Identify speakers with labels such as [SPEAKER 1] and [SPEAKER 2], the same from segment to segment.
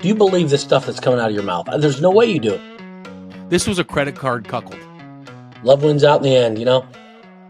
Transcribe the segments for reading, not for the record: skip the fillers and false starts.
[SPEAKER 1] Do you believe this stuff that's coming out of your mouth? There's no way you do.
[SPEAKER 2] This was a credit card cuckold.
[SPEAKER 1] Love wins out in the end, you know?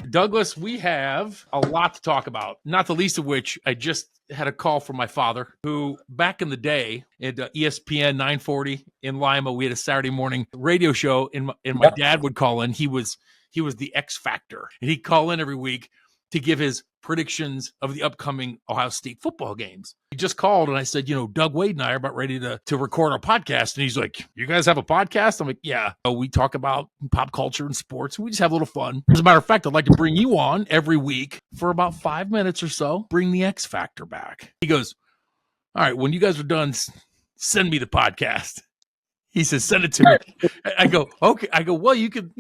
[SPEAKER 2] Douglas, we have a lot to talk about, not the least of which I just had a call from my father, who back in the day at ESPN 940 in Lima, we had a Saturday morning radio show, and my dad would call in. He was the X Factor, and he'd call in every week to give his predictions of the upcoming Ohio State football games. He just called, and I said, Doug Wade and I are about ready to record our podcast. And he's like, you guys have a podcast? I'm like, yeah. So we talk about pop culture and sports. We just have a little fun. As a matter of fact, I'd like to bring you on every week for about 5 minutes or so. Bring the X Factor back. He goes, all right, when you guys are done, send me the podcast. He says, send it to me. I go, okay. I go, well, you could,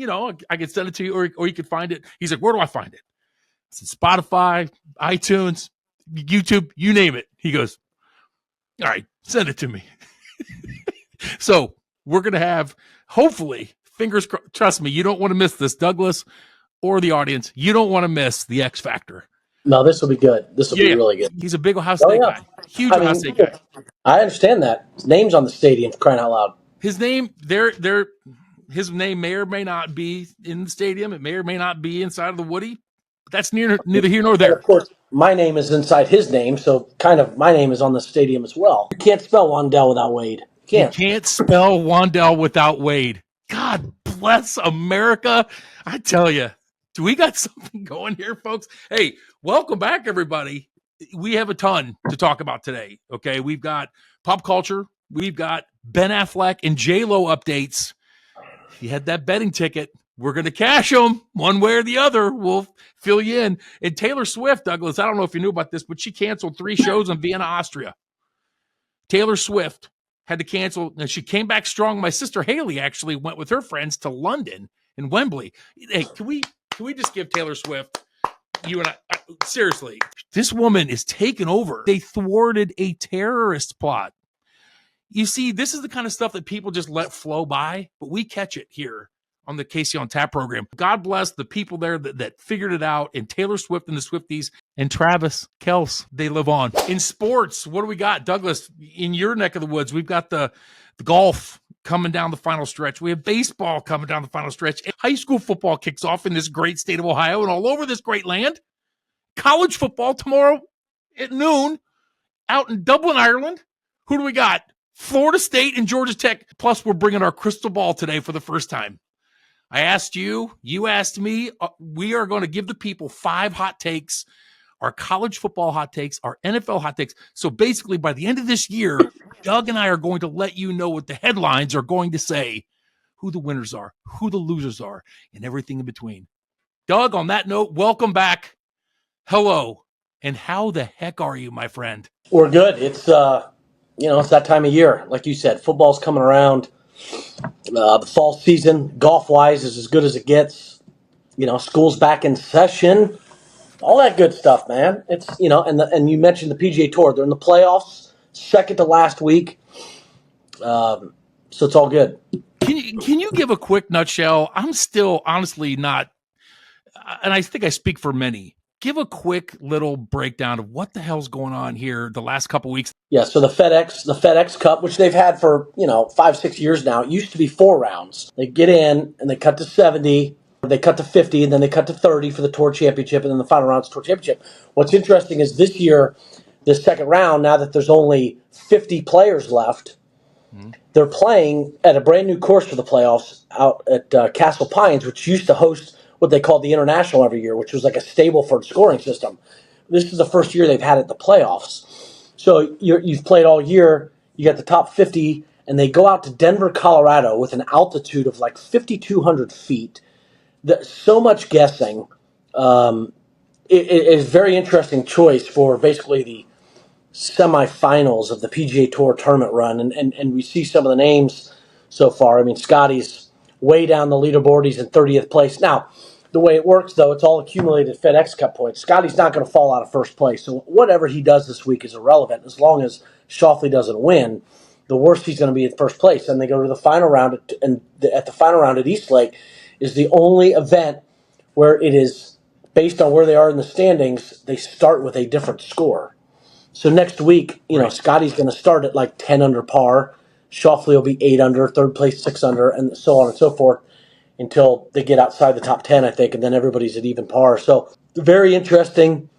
[SPEAKER 2] I could send it to you, or you could find it. He's like, where do I find it? It's Spotify, iTunes, YouTube, you name it. He goes, all right, send it to me. So we're going to have, hopefully, fingers crossed, trust me, you don't want to miss this, Douglas, or the audience. You don't want to miss the X Factor.
[SPEAKER 1] No, this will be good. This will be really good.
[SPEAKER 2] He's a big Ohio State guy. Huge Ohio State guy.
[SPEAKER 1] I understand that. His name's on the stadium, crying out loud.
[SPEAKER 2] His name, his name may or may not be in the stadium. It may or may not be inside of the Woody. That's neither here nor there.
[SPEAKER 1] And of course, my name is inside his name, so kind of my name is on the stadium as well. You can't spell Wandell without Wade.
[SPEAKER 2] You can't spell Wandell without Wade. God bless America. I tell you, do we got something going here, folks? Hey, welcome back, everybody. We have a ton to talk about today, okay? We've got pop culture. We've got Ben Affleck and J-Lo updates. If you had that betting ticket, we're going to cash them one way or the other. We'll fill you in. And Taylor Swift, Douglas, I don't know if you knew about this, but she canceled 3 shows in Vienna, Austria. Taylor Swift had to cancel, and she came back strong. My sister Haley actually went with her friends to London and Wembley. Hey, can we just give Taylor Swift, you and I, seriously, this woman is taking over. They thwarted a terrorist plot. You see, this is the kind of stuff that people just let flow by, but we catch it here on the Casey on Tap program. God bless the people there that figured it out, and Taylor Swift and the Swifties and Travis Kelce, they live on. In sports, what do we got? Douglas, in your neck of the woods, we've got the golf coming down the final stretch. We have baseball coming down the final stretch. High school football kicks off in this great state of Ohio and all over this great land. College football tomorrow at noon out in Dublin, Ireland. Who do we got? Florida State and Georgia Tech. Plus, we're bringing our crystal ball today for the first time. I asked you, you asked me. We are going to give the people 5 hot takes, our college football hot takes, our NFL hot takes. So basically, by the end of this year, Doug and I are going to let you know what the headlines are going to say, who the winners are, who the losers are, and everything in between. Doug, on that note, welcome back. Hello. And how the heck are you, my friend?
[SPEAKER 1] We're good. It's, it's that time of year. Like you said, football's coming around. The fall season, golf-wise, is as good as it gets. School's back in session. All that good stuff, man. It's and you mentioned the PGA Tour. They're in the playoffs, second to last week. So it's all good.
[SPEAKER 2] Can you give a quick nutshell? I'm still honestly not, and I think I speak for many. Give a quick little breakdown of what the hell's going on here the last couple weeks.
[SPEAKER 1] Yeah, so the FedEx Cup, which they've had for 5-6 years now, it used to be 4 rounds. They get in and they cut to 70, they cut to 50, and then they cut to 30 for the Tour Championship, and then the final round's Tour Championship. What's interesting is this year, this second round, now that there's only 50 players left, they're playing at a brand new course for the playoffs out at Castle Pines, which used to host what they called the International every year, which was like a Stableford scoring system. This is the first year they've had it at the playoffs. So you've played all year, you got the top 50, and they go out to Denver, Colorado with an altitude of like 5,200 feet. So much guessing. It is a very interesting choice for basically the semifinals of the PGA Tour tournament run. And we see some of the names so far. I mean, Scotty's way down the leaderboard. He's in 30th place. Now, the way it works, though, it's all accumulated FedEx Cup points. Scotty's not going to fall out of first place. So whatever he does this week is irrelevant. As long as Schauffele doesn't win, the worst he's going to be in first place. And they go to the final round, and at the final round at Eastlake is the only event where it is based on where they are in the standings. They start with a different score. So next week,
[SPEAKER 2] Right.
[SPEAKER 1] Scotty's going to start at like 10 under par. Shoffley will be 8 under, third place 6 under, and so on and so forth until they get outside the top 10, I think, and then everybody's at even par. So very interesting.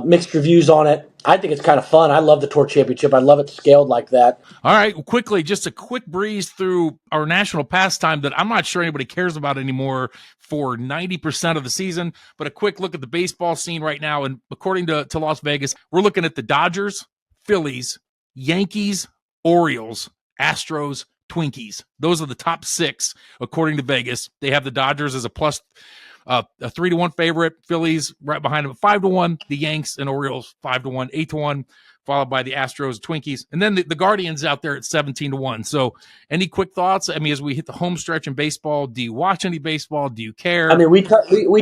[SPEAKER 1] Mixed reviews on it. I think it's kind of fun. I love the Tour Championship. I love it scaled like that.
[SPEAKER 2] All right, quickly, just a quick breeze through our national pastime that I'm not sure anybody cares about anymore for 90% of the season, but a quick look at the baseball scene right now. And according to Las Vegas, we're looking at the Dodgers, Phillies, Yankees, Orioles, Astros, Twinkies. Those are the top 6 according to Vegas. They have the Dodgers as a 3-1 favorite. Phillies right behind them at 5-1. The Yanks and Orioles 5-1, 8-1, followed by the Astros, Twinkies, and then the Guardians out there at 17-1. So, any quick thoughts? I mean, as we hit the home stretch in baseball, do you watch any baseball? Do you care?
[SPEAKER 1] I mean, we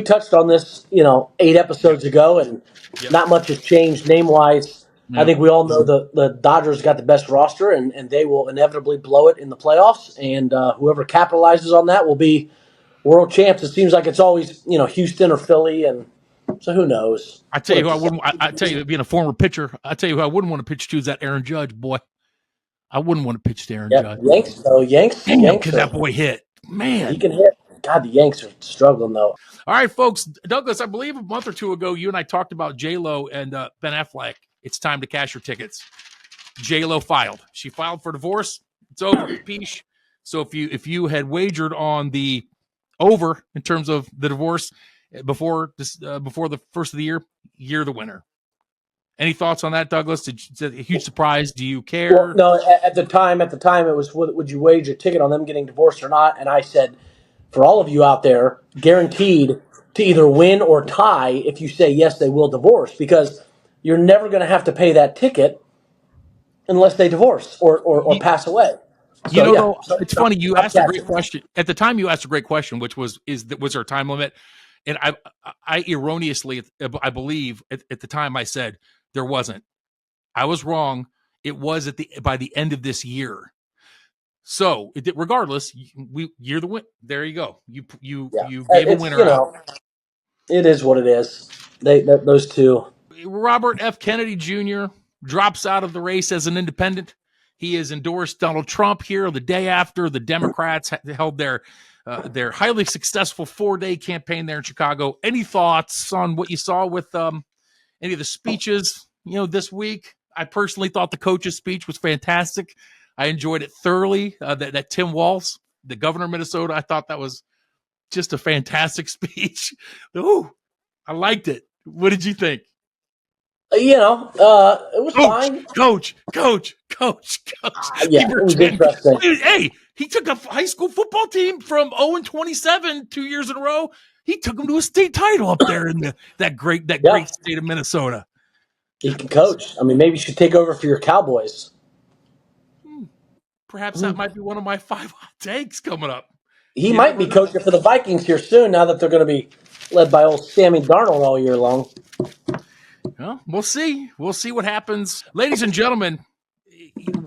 [SPEAKER 1] touched on this, 8 episodes ago, and not much has changed name wise. I think we all know the Dodgers got the best roster, and they will inevitably blow it in the playoffs. And whoever capitalizes on that will be world champs. It seems like it's always Houston or Philly, and so who knows?
[SPEAKER 2] I tell you who I wouldn't. I tell you, being a former pitcher, I tell you who I wouldn't want to pitch to is that Aaron Judge boy. I wouldn't want to pitch to Aaron Judge.
[SPEAKER 1] Yanks though, Yanks.
[SPEAKER 2] Damn, can that boy hit? Man,
[SPEAKER 1] he can hit. God, the Yanks are struggling though.
[SPEAKER 2] All right, folks. Douglas, I believe a month or two ago, you and I talked about J-Lo and Ben Affleck. It's time to cash your tickets. J-Lo filed. She filed for divorce. It's over, Peach. So if you had wagered on the over in terms of the divorce before the first of the year, you're the winner. Any thoughts on that, Douglas? Is it a huge surprise? Do you care?
[SPEAKER 1] Well, no, at the time it was would you wager a ticket on them getting divorced or not? And I said, for all of you out there, guaranteed to either win or tie if you say yes, they will divorce, because you're never going to have to pay that ticket unless they divorce or pass away.
[SPEAKER 2] So, it's funny. You asked a great question at the time. You asked a great question, which was there a time limit? And I erroneously, I believe at the time I said there wasn't. I was wrong. It was by the end of this year. So regardless, you're the win. There you go. You gave a winner out.
[SPEAKER 1] It is what it is. Those two.
[SPEAKER 2] Robert F. Kennedy Jr. drops out of the race as an independent. He has endorsed Donald Trump here the day after the Democrats held their highly successful 4-day campaign there in Chicago. Any thoughts on what you saw with any of the speeches, this week? I personally thought the coach's speech was fantastic. I enjoyed it thoroughly. That Tim Walz, the governor of Minnesota, I thought that was just a fantastic speech. Ooh, I liked it. What did you think?
[SPEAKER 1] It was fine.
[SPEAKER 2] Coach.
[SPEAKER 1] Yeah, it was interesting.
[SPEAKER 2] Hey, he took a high school football team from 0-27 2 years in a row. He took them to a state title up there in that great state of Minnesota.
[SPEAKER 1] He can coach. I mean, maybe you should take over for your Cowboys.
[SPEAKER 2] Perhaps that might be one of my 5 hot takes coming up.
[SPEAKER 1] He might be coaching for the Vikings here soon, now that they're going to be led by old Sammy Darnold all year long.
[SPEAKER 2] Well, we'll see. We'll see what happens. Ladies and gentlemen,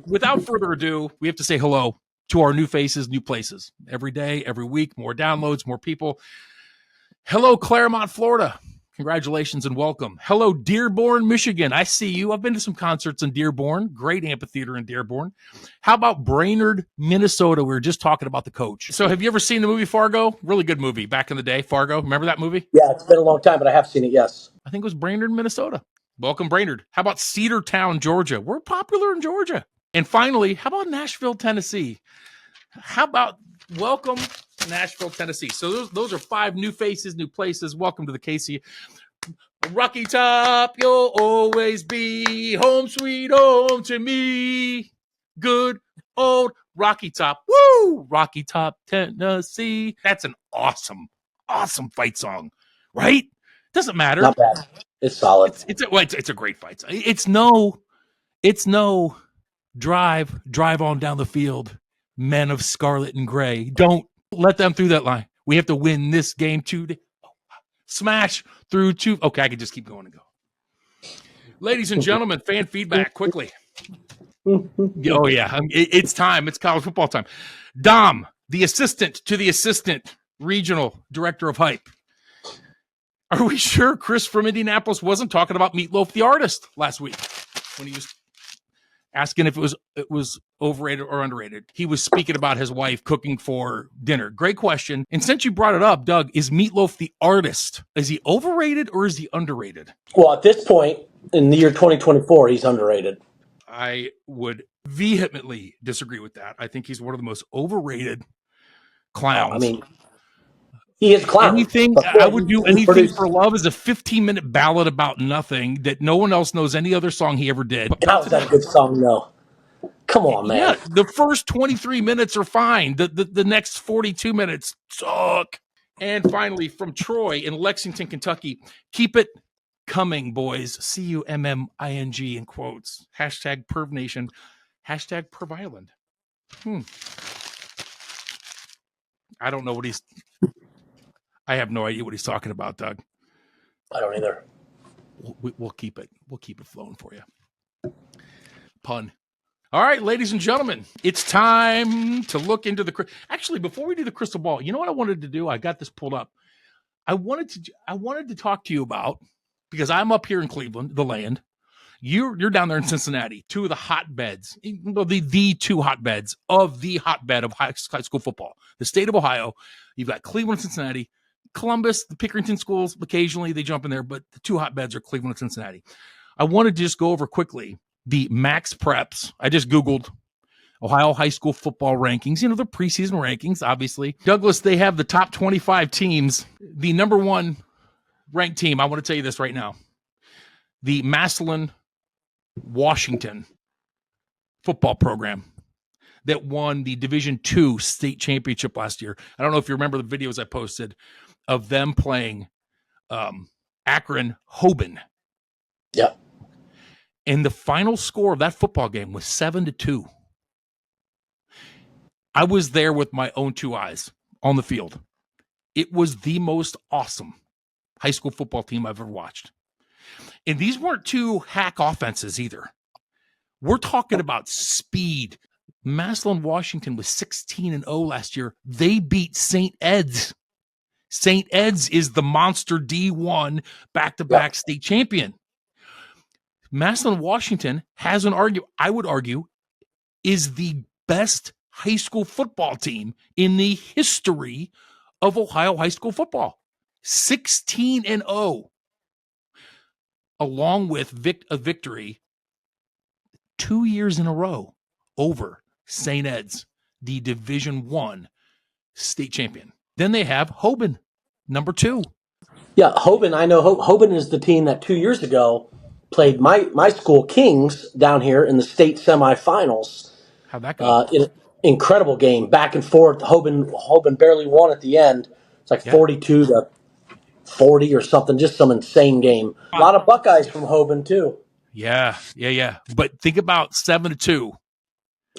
[SPEAKER 2] without further ado, we have to say hello to our new faces, new places. Every day, every week, more downloads, more people. Hello, Claremont, Florida. Congratulations and welcome. Hello, Dearborn, Michigan. I see you. I've been to some concerts in Dearborn. Great amphitheater in Dearborn. How about Brainerd, Minnesota? We were just talking about the coach. So have you ever seen the movie Fargo? Really good movie back in the day, Fargo. Remember that movie?
[SPEAKER 1] Yeah, it's been a long time, but I have seen it, yes.
[SPEAKER 2] I think it was Brainerd, Minnesota. Welcome, Brainerd. How about Cedartown, Georgia? We're popular in Georgia. And finally, how about Nashville, Tennessee? How about welcome Nashville, Tennessee? So those are 5 new faces, new places. Welcome to the Casey. Rocky Top, you'll always be home, sweet home to me. Good old Rocky Top. Woo! Rocky Top, Tennessee. That's an awesome fight song, right? Doesn't matter.
[SPEAKER 1] Not bad. It's solid.
[SPEAKER 2] It's a great fight song. It's no drive on down the field. Men of scarlet and gray. Don't let them through that line. We have to win this game today. Smash through 2. Okay, I can just keep going and go. Ladies and gentlemen, fan feedback quickly. Oh, yeah. It's time. It's college football time. Dom, the assistant to the assistant regional director of hype. Are we sure Chris from Indianapolis wasn't talking about Meatloaf the artist last week? when he was asking if it was overrated or underrated. He was speaking about his wife cooking for dinner. Great question. And since you brought it up, Doug, is Meatloaf the artist? Is he overrated or is he underrated?
[SPEAKER 1] Well, at this point in the year 2024, he's underrated.
[SPEAKER 2] I would vehemently disagree with that. I think he's one of the most overrated clowns.
[SPEAKER 1] I mean, he is a clown.
[SPEAKER 2] Anything I would do anything for love is a 15-minute ballad about nothing that no one else knows any other song he ever did.
[SPEAKER 1] How's that a good song, though? Come on, man.
[SPEAKER 2] Yeah, the first 23 minutes are fine. The next 42 minutes suck. And finally, from Troy in Lexington, Kentucky, keep it coming, boys. CUMMING in quotes. Hashtag PervNation. Hashtag PervIsland. I don't know what I have no idea what he's talking about, Doug.
[SPEAKER 1] I don't either.
[SPEAKER 2] We'll keep it. We'll keep it flowing for you. Pun. All right, ladies and gentlemen, it's time to look into actually, before we do the crystal ball, you know what I wanted to do? I got this pulled up. I wanted to talk to you about, because I'm up here in Cleveland, the land. You're down there in Cincinnati, two of the hotbeds, the two hotbeds of the hotbed of high school football. The state of Ohio. You've got Cleveland and Cincinnati. Columbus, the Pickerington schools, occasionally they jump in there, but the two hotbeds are Cleveland and Cincinnati. I wanted to just go over quickly the Max Preps. I just Googled Ohio high school football rankings. The preseason rankings, obviously. Douglas, they have the top 25 teams. The number one ranked team, I want to tell you this right now, the Massillon, Washington football program that won the Division II state championship last year. I don't know if you remember the videos I posted of them playing Akron Hoban.
[SPEAKER 1] Yeah.
[SPEAKER 2] And the final score of that football game was 7-2. I was there with my own two eyes on the field. It was the most awesome high school football team I've ever watched. And these weren't two hack offenses either. We're talking about speed. Massillon, Washington was 16-0 last year. They beat St. Ed's. St. Ed's is the monster D1 back-to-back state champion. Massillon, Washington I would argue, is the best high school football team in the history of Ohio high school football. 16-0. Along with a victory 2 years in a row over St. Ed's, the Division I state champion. Then they have Hoban, number 2.
[SPEAKER 1] Yeah, Hoban. I know Hoban is the team that 2 years ago played my school Kings down here in the state semifinals.
[SPEAKER 2] How'd that go?
[SPEAKER 1] In an incredible game, back and forth. Hoban barely won at the end. It's like 42-40 or something. Just some insane game. A lot of Buckeyes from Hoban too.
[SPEAKER 2] Yeah. But think about 7-2.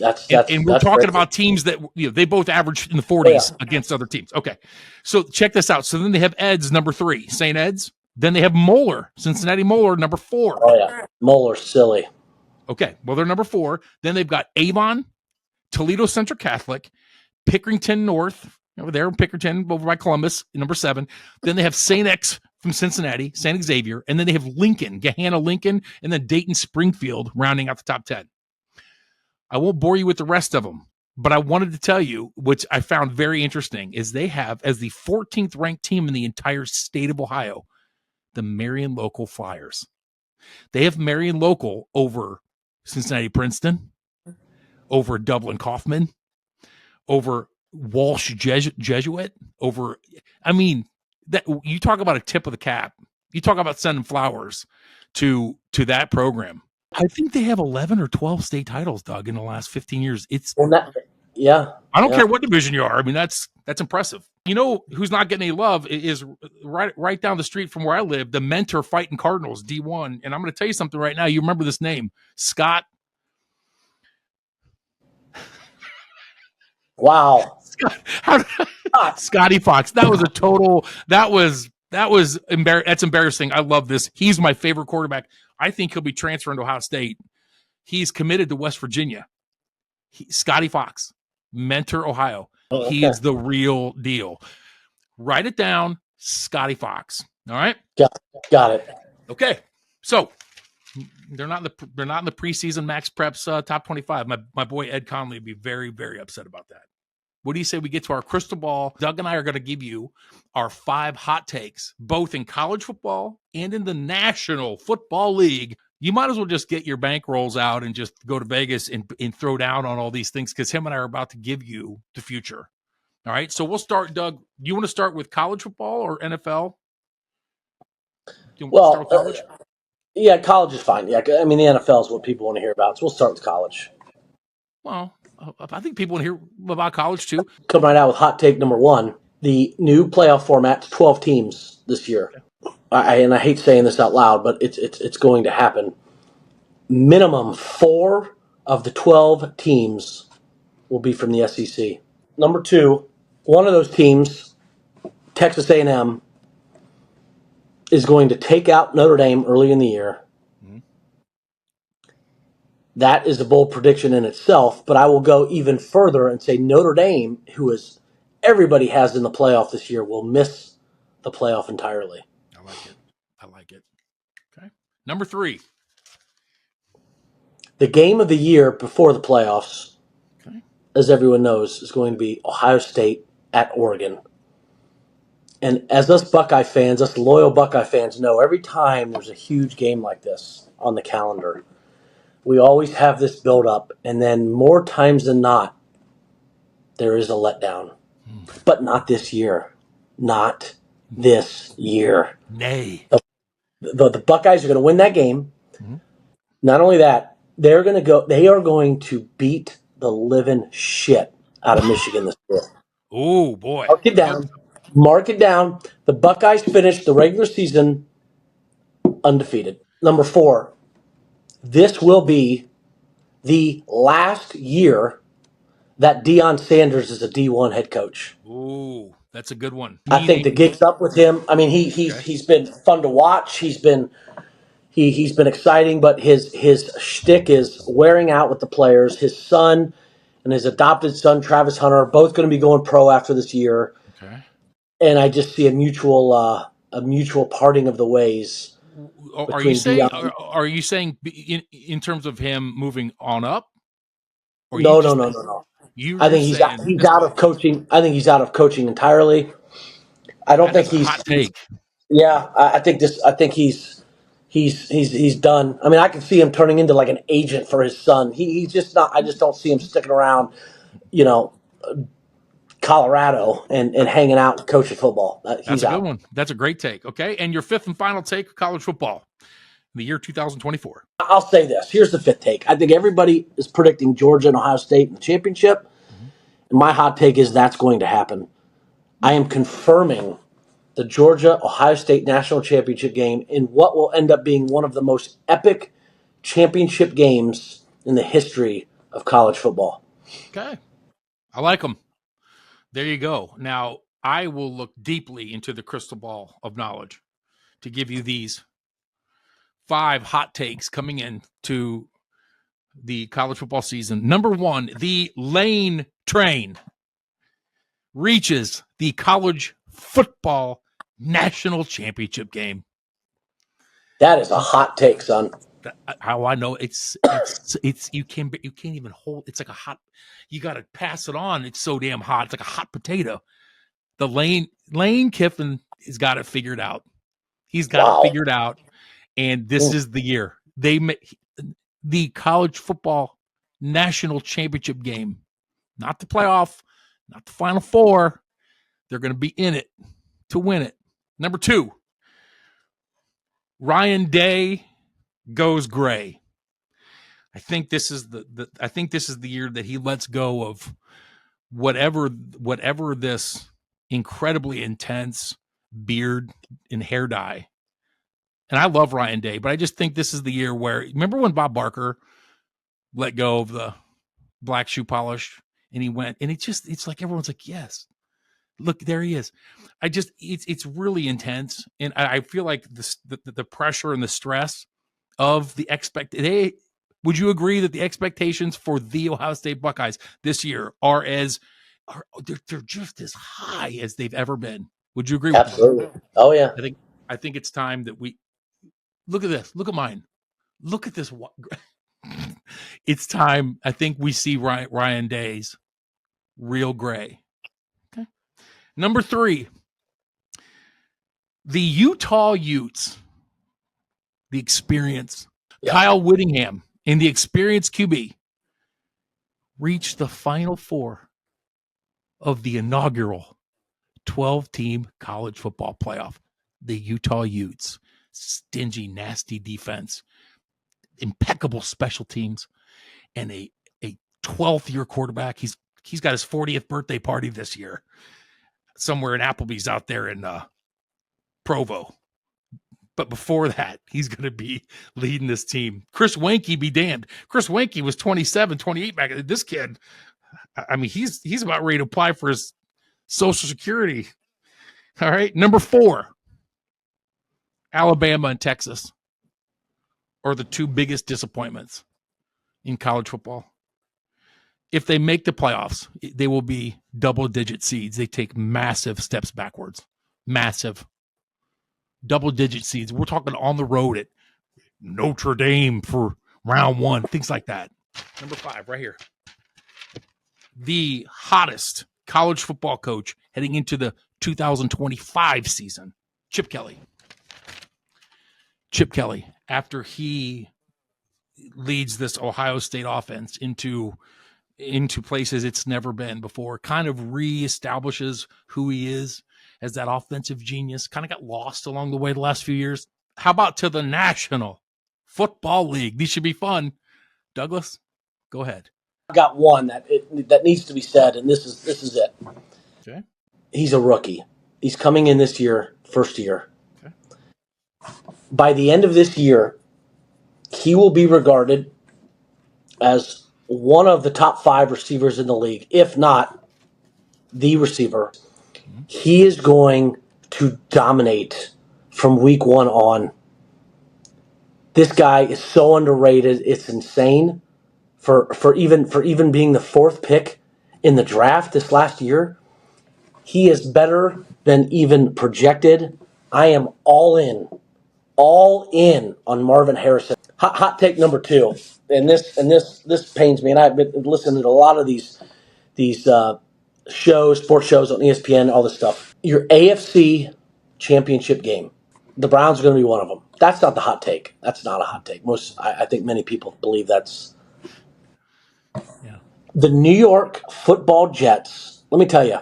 [SPEAKER 2] And we're talking about teams that they both averaged in the 40s against other teams. Okay, so check this out. So then they have Ed's number 3, St. Ed's. Then they have Moeller, Cincinnati Moeller, number 4.
[SPEAKER 1] Oh yeah, Moeller, silly.
[SPEAKER 2] Okay, well they're number 4. Then they've got Avon, Toledo Central Catholic, Pickerington North over there in Pickerington over by Columbus, number 7. Then they have St. X from Cincinnati, St. Xavier, and then they have Lincoln, Gahanna Lincoln, and then Dayton Springfield rounding out the top 10. I won't bore you with the rest of them, but I wanted to tell you, which I found very interesting, is they have, as the 14th ranked team in the entire state of Ohio, the Marion Local Flyers. They have Marion Local over Cincinnati Princeton, over Dublin Kaufman, over Walsh Jesuit, over, that you talk about a tip of the cap. You talk about sending flowers to that program. I think they have 11 or 12 state titles, Doug, in the last 15 years. I don't care what division you are. That's impressive. You know who's not getting any love is right down the street from where I live, the Mentor Fighting Cardinals, D1. And I'm going to tell you something right now. You remember this name, Scott.
[SPEAKER 1] Wow.
[SPEAKER 2] Scotty Fox. That was that's embarrassing. I love this. He's my favorite quarterback. I think he'll be transferring to Ohio State. He's committed to West Virginia. Scotty Fox, Mentor, Ohio. Oh, okay. He is the real deal. Write it down, Scotty Fox. All right?
[SPEAKER 1] Got it.
[SPEAKER 2] Okay. So They're not in the preseason Max Preps top 25. My boy Ed Conley would be very, very upset about that. What do you say we get to our crystal ball? Doug and I are going to give you our 5 hot takes, both in college football and in the National Football League. You might as well just get your bankrolls out and just go to Vegas and throw down on all these things, because him and I are about to give you the future. All right, so we'll start, Doug. Do you want to start with college football or NFL? Do you want to start with college?
[SPEAKER 1] Yeah, college is fine. Yeah, I mean, the NFL is what people want to hear about, so we'll start with college.
[SPEAKER 2] Well, I think people want to hear about college too.
[SPEAKER 1] Come right out with hot take number 1. The new playoff format, 12 teams this year. And I hate saying this out loud, but it's going to happen. Minimum 4 of the 12 teams will be from the SEC. Number 2, one of those teams, Texas A&M, is going to take out Notre Dame early in the year. Mm-hmm. That is a bold prediction in itself, but I will go even further and say Notre Dame, who is everybody has in the playoff this year, will miss the playoff entirely.
[SPEAKER 2] I like it. Okay. Number 3.
[SPEAKER 1] The game of the year before the playoffs, okay, as everyone knows, is going to be Ohio State at Oregon. And as us Buckeye fans, us loyal Buckeye fans know, every time there's a huge game like this on the calendar, we always have this build-up, and then more times than not, there is a letdown. But not this year. Not this year.
[SPEAKER 2] Nay.
[SPEAKER 1] The Buckeyes are going to win that game. Mm-hmm. Not only that, they are going to beat the living shit out of Michigan this year.
[SPEAKER 2] Oh, boy.
[SPEAKER 1] Mark it down. The Buckeyes finished the regular season undefeated. Number 4, this will be the last year that Deion Sanders is a D1 head coach.
[SPEAKER 2] Ooh, that's a good one.
[SPEAKER 1] I think the gig's up with him. I mean, he's been fun to watch. He's been exciting, but his shtick is wearing out with the players. His son and his adopted son, Travis Hunter, are both going to be going pro after this year. Okay. And I just see a mutual parting of the ways.
[SPEAKER 2] Are you saying in terms of him moving on up?
[SPEAKER 1] No. I think he's out of coaching. I think he's out of coaching entirely. I don't think he's.
[SPEAKER 2] Hot take.
[SPEAKER 1] Yeah, I think he's done. I mean, I can see him turning into like an agent for his son. He's just not. I just don't see him sticking around, Colorado and hanging out and coaching football.
[SPEAKER 2] That's a good one. That's a great take. Okay, and your 5th and final take: college football, the year 2024.
[SPEAKER 1] I'll say this. Here's the 5th take. I think everybody is predicting Georgia and Ohio State in the championship. Mm-hmm. And my hot take is that's going to happen. I am confirming the Georgia-Ohio State National Championship game in what will end up being one of the most epic championship games in the history of college football.
[SPEAKER 2] Okay. I like them. There you go. Now, I will look deeply into the crystal ball of knowledge to give you these 5 hot takes coming in to the college football season. Number 1, the Lane train reaches the college football national championship game.
[SPEAKER 1] That is a hot take, son.
[SPEAKER 2] How I know it's you can't even hold. It's like a hot. You got to pass it on. It's so damn hot. It's like a hot potato. The Lane Kiffin has got it figured out. He's got it figured out, and this is the year they the college football national championship game, not the playoff, not the Final Four. They're going to be in it to win it. Number 2, Ryan Day goes gray. I think this is the year that he lets go of whatever this incredibly intense beard and hair dye. And I love Ryan Day, but I just think this is the year where, remember when Bob Barker let go of the black shoe polish and he went, and it's like everyone's like, yes, look, there he is. It's really intense. And I feel like the pressure and the stress of the would you agree that the expectations for the Ohio State Buckeyes this year they're just as high as they've ever been? Would you agree with that?
[SPEAKER 1] Absolutely. Oh yeah.
[SPEAKER 2] I think it's time that we look at this. Look at mine. Look at this. It's time. I think we see Ryan Day's real gray. Okay. Number 3, the Utah Utes, the experience.
[SPEAKER 1] Yeah.
[SPEAKER 2] Kyle Whittingham and the experienced QB reached the Final Four of the inaugural 12-team college football playoff. The Utah Utes, stingy, nasty defense, impeccable special teams, and a 12th year quarterback. He's got his 40th birthday party this year somewhere in Applebee's out there in Provo. But before that, he's going to be leading this team. Chris Weinke be damned. Chris Weinke was 27, 28 back. This kid, I mean, he's about ready to apply for his Social Security. All right. Number 4, Alabama and Texas are the 2 biggest disappointments in college football. If they make the playoffs, they will be double-digit seeds. They take massive steps backwards. Massive. Double-digit seeds. We're talking on the road at Notre Dame for round 1, things like that. Number 5, right here. The hottest college football coach heading into the 2025 season, Chip Kelly. Chip Kelly, after he leads this Ohio State offense into places it's never been before, kind of reestablishes who he is as that offensive genius, kind of got lost along the way the last few years. How about to the National Football League? These should be fun. Douglas, go ahead.
[SPEAKER 1] I've got one that needs to be said, and this is it.
[SPEAKER 2] Okay.
[SPEAKER 1] He's a rookie. He's coming in this year, first year.
[SPEAKER 2] Okay.
[SPEAKER 1] By the end of this year, he will be regarded as one of the top 5 receivers in the league, if not the receiver. Mm-hmm. He is going to dominate from week 1 on. This guy is so underrated. It's insane for even being the 4th pick in the draft this last year. He is better than even projected. I am all in on Marvin Harrison. Hot take number 2, and this pains me. And I've been listening to a lot of these shows, sports shows on ESPN, all this stuff. Your AFC championship game, the Browns are going to be one of them. That's not the hot take. That's not a hot take. I think many people believe that's.
[SPEAKER 2] Yeah.
[SPEAKER 1] The New York Football Jets. Let me tell you,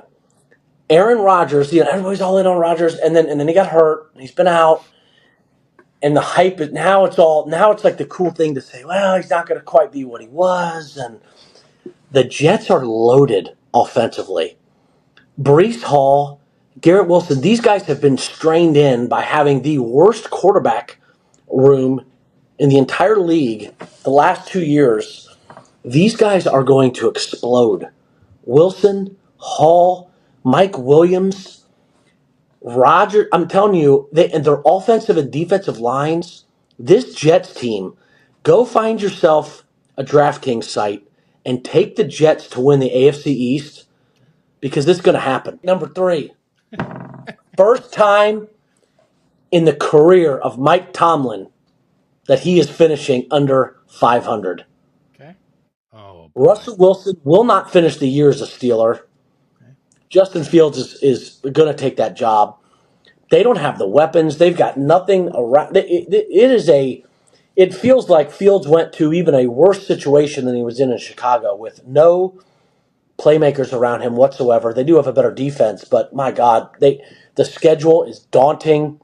[SPEAKER 1] Aaron Rodgers. Everybody's all in on Rodgers, and then he got hurt. And he's been out. And the hype is now it's like the cool thing to say, well, he's not going to quite be what he was. And the Jets are loaded offensively. Breece Hall, Garrett Wilson, these guys have been strained in by having the worst quarterback room in the entire league the last 2 years. These guys are going to explode. Wilson, Hall, Mike Williams, Roger, I'm telling you, and their offensive and defensive lines, this Jets team, go find yourself a DraftKings site and take the Jets to win the AFC East, because this is going to happen. Number 3, first time in the career of Mike Tomlin that he is finishing under 500.
[SPEAKER 2] Okay. Oh,
[SPEAKER 1] boy. Russell Wilson will not finish the year as a Steeler. Justin Fields is going to take that job. They don't have the weapons. They've got nothing around. It feels like Fields went to even a worse situation than he was in Chicago, with no playmakers around him whatsoever. They do have a better defense, but my God, the schedule is daunting.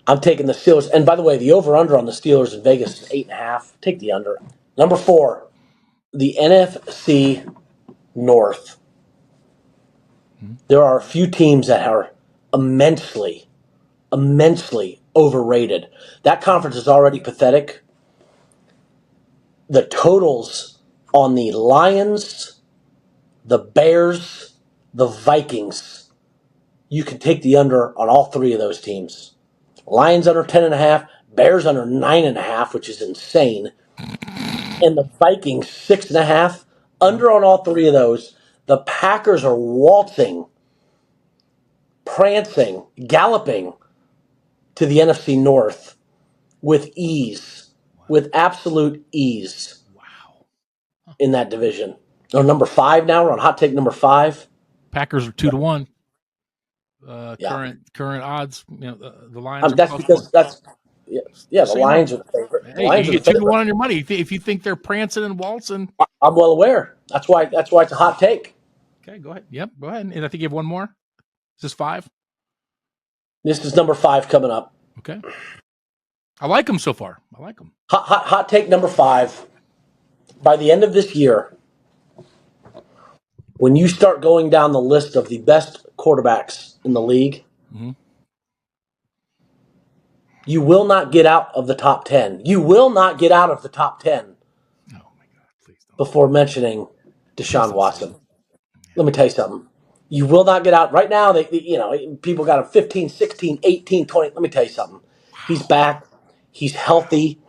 [SPEAKER 1] I'm taking the Steelers. And by the way, the over-under on the Steelers in Vegas is 8.5. Take the under. Number 4, the NFC North. There are a few teams that are immensely overrated. That conference is already pathetic. The totals on the Lions, the Bears, the Vikings, you can take the under on all 3 of those teams. Lions under 10.5, Bears under 9.5, which is insane, and the Vikings 6.5. Under on all 3 of those. The Packers are waltzing, prancing, galloping to the NFC North with ease. with absolute ease
[SPEAKER 2] Wow.
[SPEAKER 1] in that division. Or number 5 now. We're on hot take number 5.
[SPEAKER 2] Packers are 2-1.
[SPEAKER 1] Yeah.
[SPEAKER 2] Current odds. The Lions are
[SPEAKER 1] That's
[SPEAKER 2] +1.
[SPEAKER 1] because yeah,
[SPEAKER 2] Just
[SPEAKER 1] the
[SPEAKER 2] so you know.
[SPEAKER 1] Lions are the favorite. The
[SPEAKER 2] Hey, you
[SPEAKER 1] Lions are the
[SPEAKER 2] get 2-1
[SPEAKER 1] favorite.
[SPEAKER 2] on your money if you think they're prancing and waltzing.
[SPEAKER 1] I'm well aware. That's why it's a hot take.
[SPEAKER 2] Okay, go ahead. Yep, go ahead. And I think you have one more. Is this 5?
[SPEAKER 1] This is number 5 coming up.
[SPEAKER 2] Okay. I like them so far. I like them.
[SPEAKER 1] Hot take number 5. By the end of this year, when you start going down the list of the best quarterbacks in the league, you will not get out of the top 10. You will not get out of the top 10
[SPEAKER 2] Oh my God! Please don't.
[SPEAKER 1] before mentioning Deshaun Watson. Let me tell you something. You will not get out. Right now, people got a 15, 16, 18, 20. Let me tell you something. He's back. He's healthy.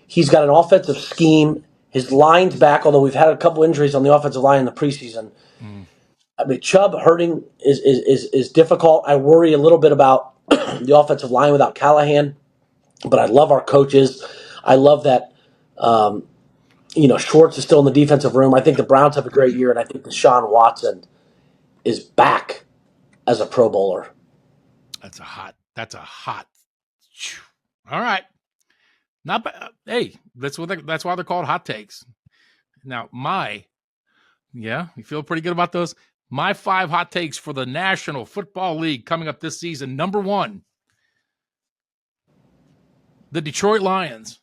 [SPEAKER 1] He's got an offensive scheme. His line's back, although we've had a couple injuries on the offensive line in the preseason. I mean, Chubb hurting is difficult. I worry a little bit about the offensive line without Callahan, but I love our coaches. I love that Schwartz is still in the defensive room. I think the Browns have a great year, and I think Deshaun Watson is back as a Pro Bowler.
[SPEAKER 2] That's a hot. All right. Not bad. Hey, that's why they're called hot takes. Now, you feel pretty good about those? My 5 hot takes for the National Football League coming up this season. Number 1, the Detroit Lions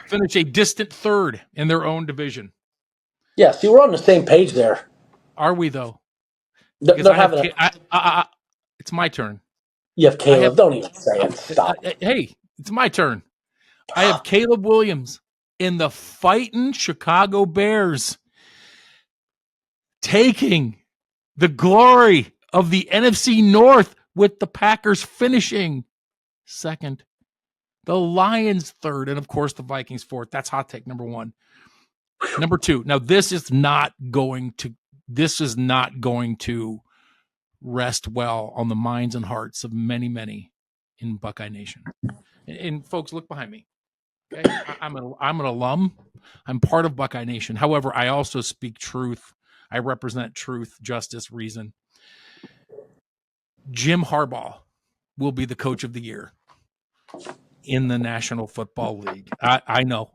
[SPEAKER 2] finish a distant 3rd in their own division.
[SPEAKER 1] Yeah, see, we're on the same page there.
[SPEAKER 2] Are we, though?
[SPEAKER 1] They're having
[SPEAKER 2] it's my turn.
[SPEAKER 1] You have Caleb. Don't even say it. Stop.
[SPEAKER 2] Hey, it's my turn. I have Caleb Williams in the fighting Chicago Bears taking the glory of the NFC North with the Packers finishing 2nd, the Lions 3rd, and of course the Vikings 4th. That's hot take number 1. Number 2. Now this is not going to rest well on the minds and hearts of many, many in Buckeye Nation. And folks, look behind me. Okay? I'm an alum. I'm part of Buckeye Nation. However, I also speak truth. I represent truth, justice, reason. Jim Harbaugh will be the coach of the year in the National Football League. I know.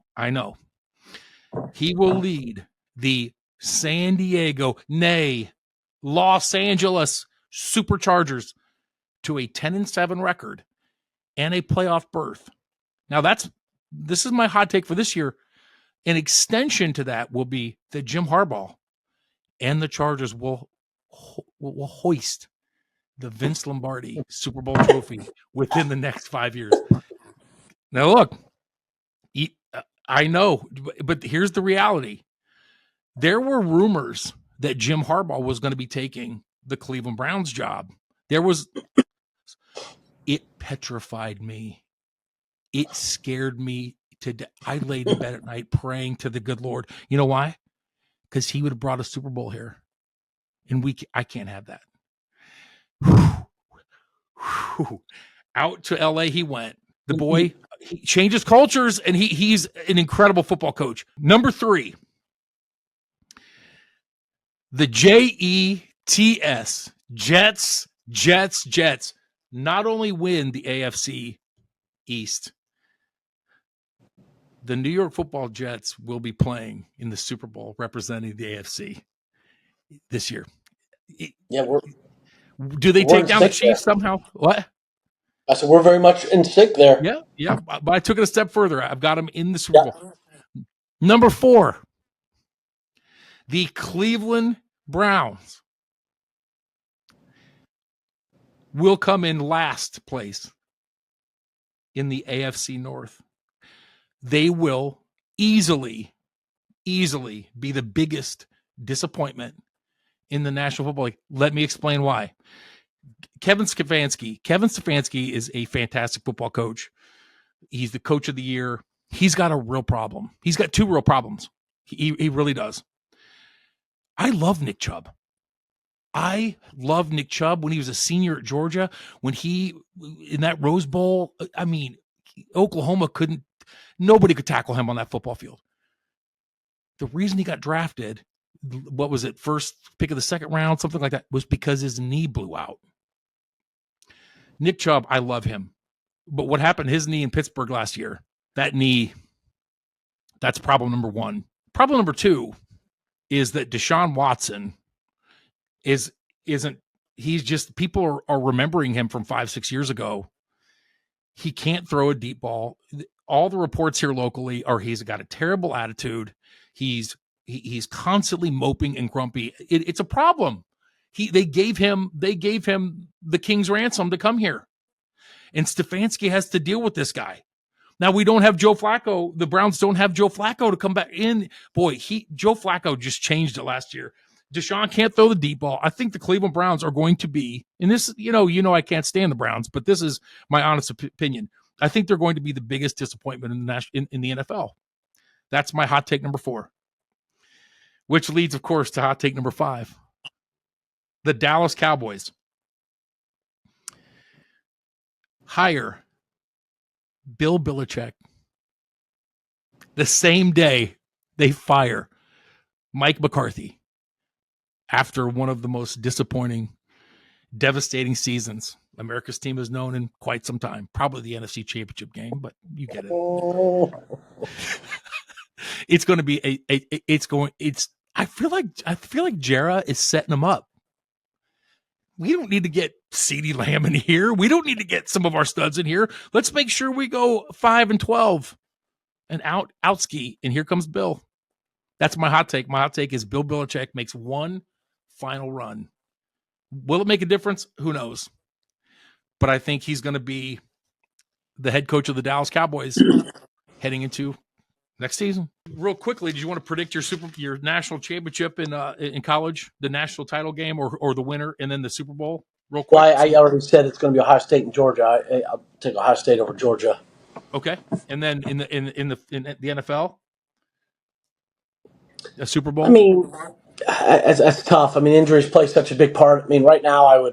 [SPEAKER 2] He will lead the San Diego, nay, Los Angeles Superchargers to a 10-7 record and a playoff berth. Now this is my hot take for this year. An extension to that will be that Jim Harbaugh and the Chargers will hoist the Vince Lombardi Super Bowl trophy within the next 5 years. Now, look, I know, but here's the reality. There were rumors that Jim Harbaugh was going to be taking the Cleveland Browns job. It petrified me. It scared me to death. I laid in bed at night praying to the good Lord. You know why? Because he would have brought a Super Bowl here. And I can't have that. Out to LA he went. The boy, he changes cultures, and he's an incredible football coach. Number 3, the Jets, Jets, not only win the AFC East, the New York Football Jets will be playing in the Super Bowl representing the AFC this year. Do they take down the Chiefs somehow? What?
[SPEAKER 1] I said we're very much in sync there.
[SPEAKER 2] Yeah. But I took it a step further. I've got them in the Super Bowl. Number 4, the Cleveland Browns will come in last place in the AFC North. They will easily be the biggest disappointment in the National Football League. Let me explain why. Kevin Stefanski is a fantastic football coach. He's the coach of the year. He's got a real problem. He's got 2 real problems. He really does. I love Nick Chubb. I love Nick Chubb when he was a senior at Georgia. When he, in that Rose Bowl, I mean, Oklahoma couldn't Nobody could tackle him on that football field. The reason he got drafted, what was it, first pick of the second round, something like that, was because his knee blew out. Nick Chubb, I love him. But what happened to his knee in Pittsburgh last year, that knee, that's problem number one. Problem number two is that Deshaun Watson he's just, people are remembering him from 5-6 years ago. He can't throw a deep ball. All the reports here locally are he's got a terrible attitude. He's constantly moping and grumpy. It's a problem. They gave him the king's ransom to come here, and Stefanski has to deal with this guy. Now we don't have Joe Flacco. The Browns don't have Joe Flacco to come back in. Boy, Joe Flacco just changed it last year. Deshaun can't throw the deep ball. I think the Cleveland Browns are going to be, and this, I can't stand the Browns, but this is my honest opinion. I think they're going to be the biggest disappointment in the NFL. That's my hot take number 4, which leads, of course, to hot take number 5. The Dallas Cowboys hire Bill Belichick the same day they fire Mike McCarthy after one of the most disappointing, devastating seasons America's team has known in quite some time. Probably the NFC Championship game, but you get it. It's going to be I feel like Jera is setting them up. We don't need to get CeeDee Lamb in here. We don't need to get some of our studs in here. Let's make sure we go 5-12 and outski. And here comes Bill. That's my hot take. My hot take is Bill Belichick makes one final run. Will it make a difference? Who knows? But I think he's going to be the head coach of the Dallas Cowboys heading into next season. Real quickly, did you want to predict your national championship in college, the national title game, or the winner, and then the Super Bowl? Real quick.
[SPEAKER 1] Well, I already said it's going to be Ohio State and Georgia. I'll take Ohio State over Georgia.
[SPEAKER 2] Okay, and then in the NFL, a Super Bowl.
[SPEAKER 1] I mean, that's tough. I mean, injuries play such a big part. I mean, right now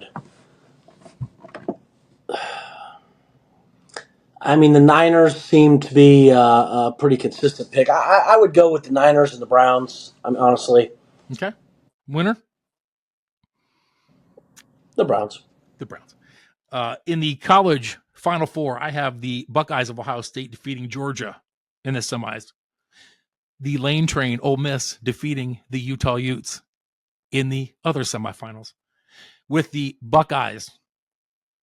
[SPEAKER 1] the Niners seem to be a pretty consistent pick. I would go with the Niners and the Browns. Honestly.
[SPEAKER 2] Okay. Winner?
[SPEAKER 1] The Browns.
[SPEAKER 2] The Browns. In the college Final Four, I have the Buckeyes of Ohio State defeating Georgia in the semis. The Lane Train, Ole Miss, defeating the Utah Utes in the other semifinals. With the Buckeyes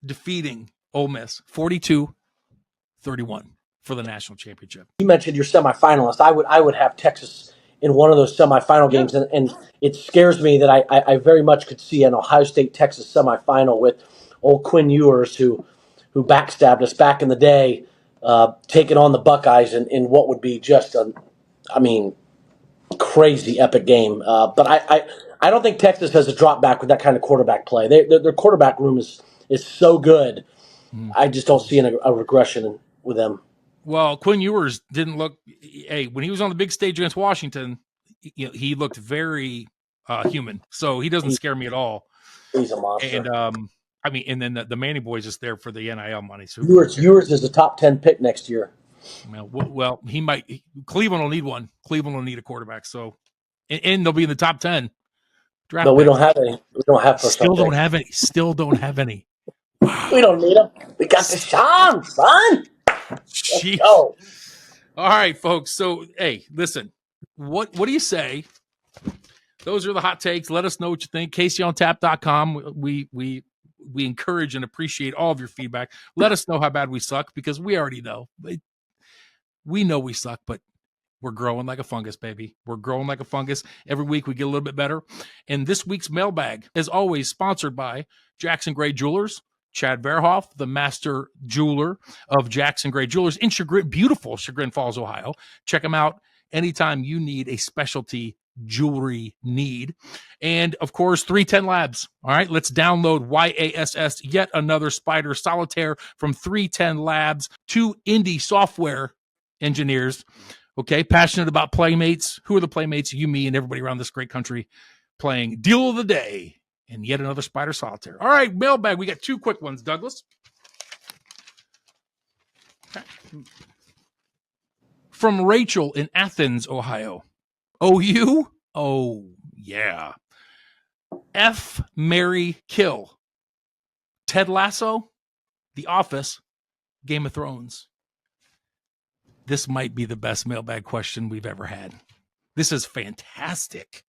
[SPEAKER 2] defeating Ole Miss 42-31 for the national championship.
[SPEAKER 1] You mentioned your semifinalist. I would have Texas in one of those semifinal games, and it scares me that I very much could see an Ohio State-Texas semifinal with old Quinn Ewers, who backstabbed us back in the day, taking on the Buckeyes in what would be just crazy epic game. But I don't think Texas has a drop back with that kind of quarterback play. Their quarterback room is so good. I just don't see a regression with them.
[SPEAKER 2] Well, Quinn Ewers didn't look. Hey, when he was on the big stage against Washington, he looked very human. So he doesn't scare me at all.
[SPEAKER 1] He's a monster.
[SPEAKER 2] And and then the Manning boys is there for the NIL money. So
[SPEAKER 1] Ewers is a top 10 pick next year.
[SPEAKER 2] Well, he might. Cleveland will need one. Cleveland will need a quarterback. So, and they'll be in the top 10.
[SPEAKER 1] Draft but we don't have any. We don't have first.
[SPEAKER 2] Still don't have any. Still don't have any.
[SPEAKER 1] Wow. We don't need them. We got Deshaun, son.
[SPEAKER 2] Let's go. All right, folks. So, hey, listen. What do you say? Those are the hot takes. Let us know what you think. CaseyOnTap.com. We encourage and appreciate all of your feedback. Let us know how bad we suck, because we already know. We know we suck, but we're growing like a fungus, baby. We're growing like a fungus. Every week we get a little bit better. And this week's mailbag, as always, sponsored by Jackson Gray Jewelers. Chad Verhoff, the master jeweler of Jackson Gray Jewelers in beautiful Chagrin Falls, Ohio. Check them out anytime you need a specialty jewelry need. And of course, 310 Labs. All right, let's download YASS, yet another spider solitaire from 310 Labs. 2 indie software engineers, okay, passionate about Playmates. Who are the Playmates? You, me, and everybody around this great country playing Deal of the Day and yet another spider solitaire. All right, mailbag. We got 2 quick ones, Douglas. Okay. from Rachel in Athens, Ohio. OU? Oh, yeah. F, marry, kill. Ted Lasso, The Office, Game of Thrones. This might be the best mailbag question we've ever had. This is fantastic.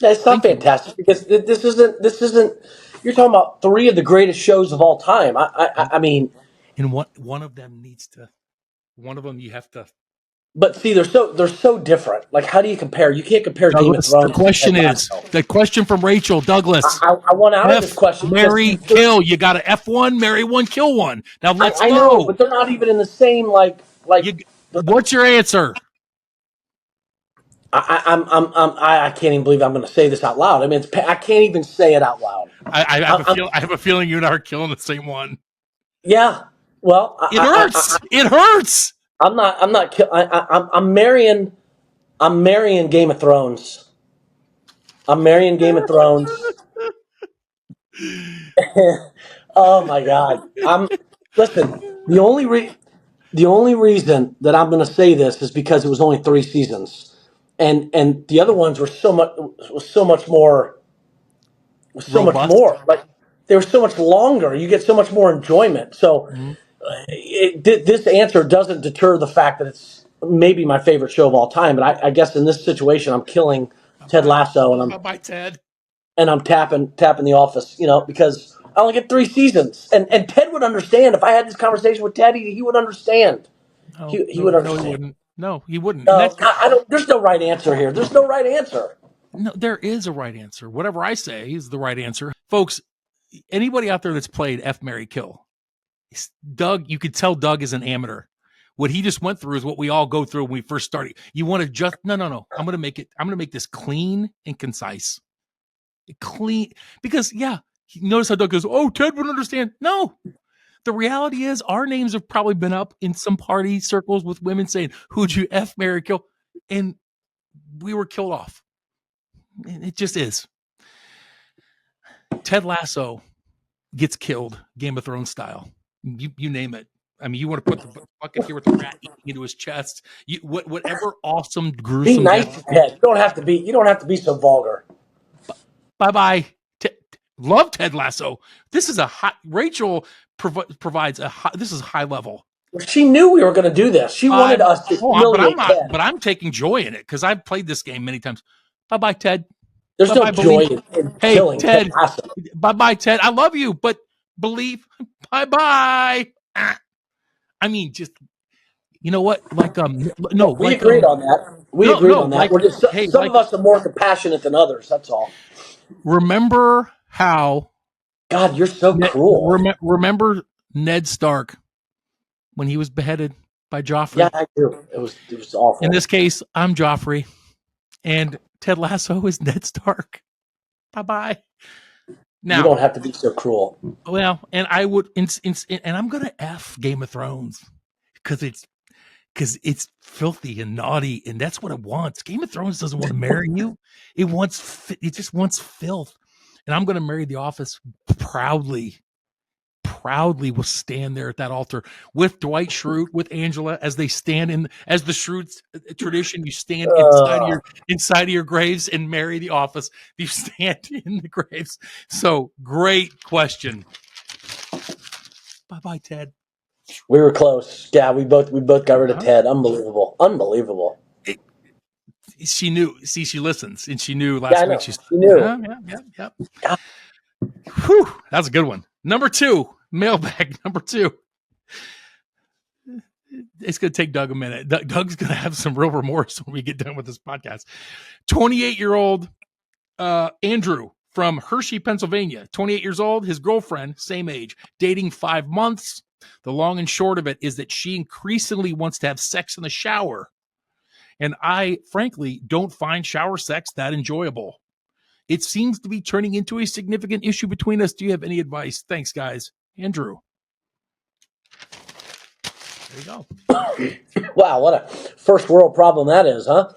[SPEAKER 1] It's not fantastic because this isn't. You're talking about three of the greatest shows of all time. I mean,
[SPEAKER 2] and one of them needs to. One of them you have to.
[SPEAKER 1] But see, they're so different. Like, how do you compare? You can't compare Game of
[SPEAKER 2] Douglas,
[SPEAKER 1] Thrones.
[SPEAKER 2] the question from Rachel Douglas.
[SPEAKER 1] I want out of this question.
[SPEAKER 2] Marry, kill. You got to F1, marry one, kill one. Now let's go.
[SPEAKER 1] I know, but they're not even in the same
[SPEAKER 2] what's your answer?
[SPEAKER 1] I can't even believe I'm going to say this out loud. I mean, I can't even say it out loud.
[SPEAKER 2] I have a feeling you and I are killing the same one.
[SPEAKER 1] Yeah. Well,
[SPEAKER 2] it hurts. It hurts.
[SPEAKER 1] I'm marrying Game of Thrones. I'm marrying Game of Thrones. Oh my God. Listen, the only reason that I'm going to say this is because it was only 3 seasons. And the other ones were so much more. Like, they were so much longer. You get so much more enjoyment. So this answer doesn't deter the fact that it's maybe my favorite show of all time. But I guess in this situation, I'm killing Ted Lasso, and
[SPEAKER 2] bye Ted,
[SPEAKER 1] and I'm tapping The Office. Because I only get 3 seasons, and Ted would understand if I had this conversation with Ted. He would understand.
[SPEAKER 2] No,
[SPEAKER 1] he would understand.
[SPEAKER 2] No, he wouldn't. No, he wouldn't.
[SPEAKER 1] No, I don't. There's no right answer here. There's no right answer.
[SPEAKER 2] No, there is a right answer. Whatever I say is the right answer. Folks, anybody out there that's played F, marry, kill, Doug, you could tell Doug is an amateur. What he just went through is what we all go through when we first started. You want to just, no. I'm going to make this clean and concise. Clean. Because, notice how Doug goes, oh, Ted wouldn't understand. No. The reality is our names have probably been up in some party circles with women saying, who'd you F, marry, kill? And we were killed off. It just is. Ted Lasso gets killed, Game of Thrones style. You name it. I mean, you want to put the bucket here with the rat eating into his chest. Whatever awesome, gruesome.
[SPEAKER 1] Be nice to Ted. You don't have to be so vulgar.
[SPEAKER 2] Bye. Love Ted Lasso. This is a hot. Rachel provides a hot. This is high level.
[SPEAKER 1] She knew we were going to do this. She wanted us to humiliate Ted.
[SPEAKER 2] But I'm taking joy in it because I've played this game many times. Bye, Ted.
[SPEAKER 1] There's no joy in killing
[SPEAKER 2] Ted. Bye, Ted. I love you, but believe. Bye. I mean, just you know what? Like no,
[SPEAKER 1] we agreed on that. We agreed on that. We're just some of us are more compassionate than others. That's all.
[SPEAKER 2] Remember how?
[SPEAKER 1] God, you're so cruel.
[SPEAKER 2] Remember Ned Stark when he was beheaded by Joffrey?
[SPEAKER 1] Yeah, I do. It was awful.
[SPEAKER 2] In this case, I'm Joffrey, and Ted Lasso is Ned Stark. Bye. Now,
[SPEAKER 1] you don't have to be so cruel.
[SPEAKER 2] Well, and I would, and I'm gonna F Game of Thrones because it's filthy and naughty, and that's what it wants. Game of Thrones doesn't want to marry you; it just wants filth. And I'm gonna marry The Office proudly. Will stand there at that altar with Dwight Schrute, with Angela, as they stand as the Schrute's tradition. You stand inside of your graves and marry The Office. You stand in the graves. So great question. Bye, Ted.
[SPEAKER 1] We were close. Yeah, we both got rid of Ted. Unbelievable.
[SPEAKER 2] She knew. See, she listens, and she knew last week. She
[SPEAKER 1] knew.
[SPEAKER 2] Yeah. Whew, that's a good one. Number 2. Mailbag number 2. It's going to take Doug a minute. Doug's going to have some real remorse when we get done with this podcast. 28-year-old Andrew from Hershey, Pennsylvania. 28 years old. His girlfriend, same age, dating 5 months. The long and short of it is that she increasingly wants to have sex in the shower. And I, frankly, don't find shower sex that enjoyable. It seems to be turning into a significant issue between us. Do you have any advice? Thanks, guys. Andrew. There you go.
[SPEAKER 1] Wow, what a first world problem that is, huh?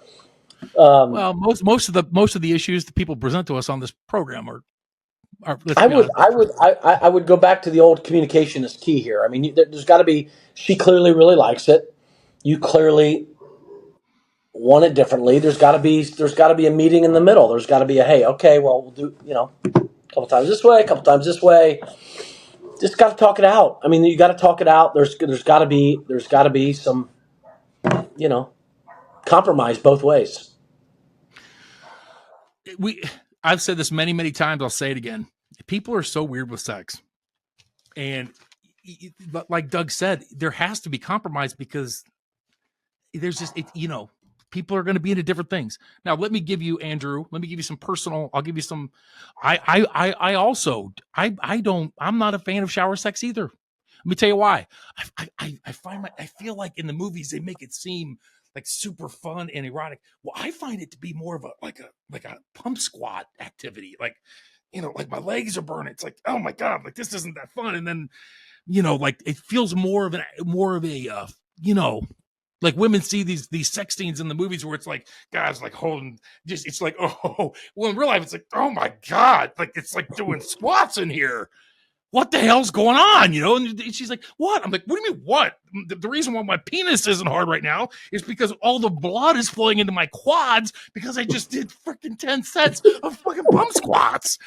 [SPEAKER 2] Well, most of the issues that people present to us on this program are
[SPEAKER 1] I would go back to the old communication is key here. I mean, there's got to be. She clearly really likes it. You clearly want it differently. There's got to be a meeting in the middle. There's got to be a, hey, okay, well, we'll do, a couple times this way, a couple times this way. Just got to talk it out. I mean, you got to talk it out. There's got to be some, compromise both ways.
[SPEAKER 2] I've said this many, many times. I'll say it again. People are so weird with sex, and like Doug said, there has to be compromise because there's just people are going to be into different things. Now, let me give you, Andrew. Let me give you some personal. I'll give you some. I'm not a fan of shower sex either. Let me tell you why. I feel like in the movies they make it seem like super fun and erotic. Well, I find it to be more of a pump squat activity. Like, like my legs are burning. It's like, oh my God, like this isn't that fun. And then, like it feels more of a like women see these sex scenes in the movies where it's like guys like holding just, it's like, oh, well, in real life, it's like, oh my God, like it's like doing squats in here. What the hell's going on? And she's like, what? I'm like, what do you mean, what? The reason why my penis isn't hard right now is because all the blood is flowing into my quads because I just did freaking 10 sets of fucking bum squats.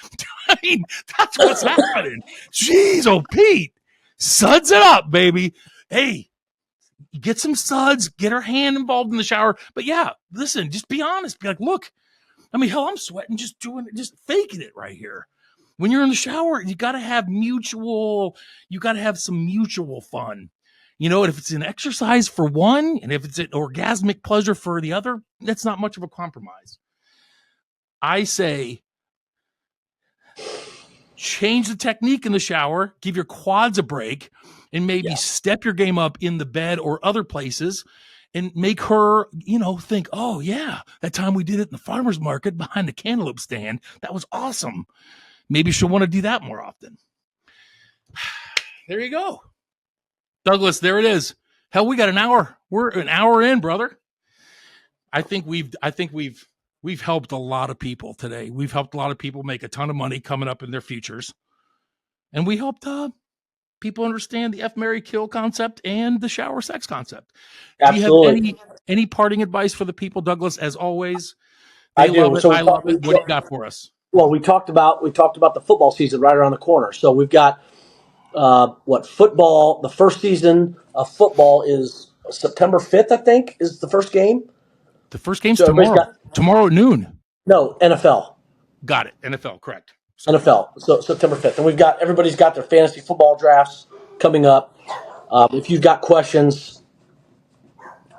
[SPEAKER 2] I mean, that's what's happening. Jeez, oh, Pete, suds it up, baby. Hey, get some suds, get her hand involved in the shower. But yeah, listen, just be honest. Be like, look, I mean, hell, I'm sweating just faking it right here. When you're in the shower, you got to have some mutual fun. And if it's an exercise for one, and if it's an orgasmic pleasure for the other, that's not much of a compromise. I say, change the technique in the shower, give your quads a break, and maybe step your game up in the bed or other places and make her, think, oh yeah, that time we did it in the farmer's market behind the cantaloupe stand, that was awesome. Maybe she'll want to do that more often. There you go. Douglas, there it is. Hell, we got an hour. We're an hour in, brother. I think we've helped a lot of people today. We've helped a lot of people make a ton of money coming up in their futures. And we helped people understand the F, Marry, Kill concept and the shower sex concept.
[SPEAKER 1] Absolutely.
[SPEAKER 2] Do you have any parting advice for the people, Douglas? As always,
[SPEAKER 1] I do.
[SPEAKER 2] love it. I love it. What do you got for us?
[SPEAKER 1] Well, we talked about the football season right around the corner. So we've got football. The first season of football is September 5th, I think, is the first game.
[SPEAKER 2] The first game's tomorrow. Tomorrow at noon.
[SPEAKER 1] No, NFL.
[SPEAKER 2] Got it. NFL, correct.
[SPEAKER 1] NFL. So September 5th. And everybody's got their fantasy football drafts coming up. If you've got questions,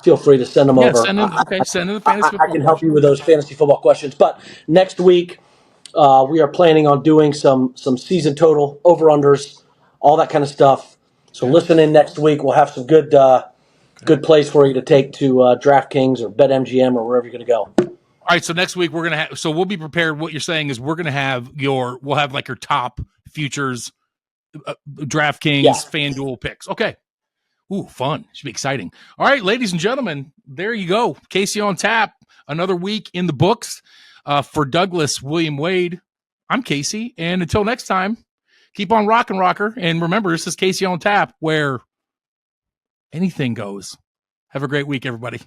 [SPEAKER 1] feel free to send them over.
[SPEAKER 2] Send in the fantasy football.
[SPEAKER 1] I can help you with those fantasy football questions. But next week, we are planning on doing some season total, over-unders, all that kind of stuff. So listen in next week. We'll have some good place for you to take to DraftKings or BetMGM or wherever you're going to go.
[SPEAKER 2] All right, so next week we're going to have, so we'll be prepared. What you're saying is we'll have like your top futures, DraftKings, FanDuel picks. Okay. Ooh, fun. Should be exciting. All right, ladies and gentlemen, there you go. Casey on Tap, another week in the books. For Douglas William Wade, I'm Casey. And until next time, keep on rocking, rocker. And remember, this is Casey on Tap, where anything goes. Have a great week, everybody.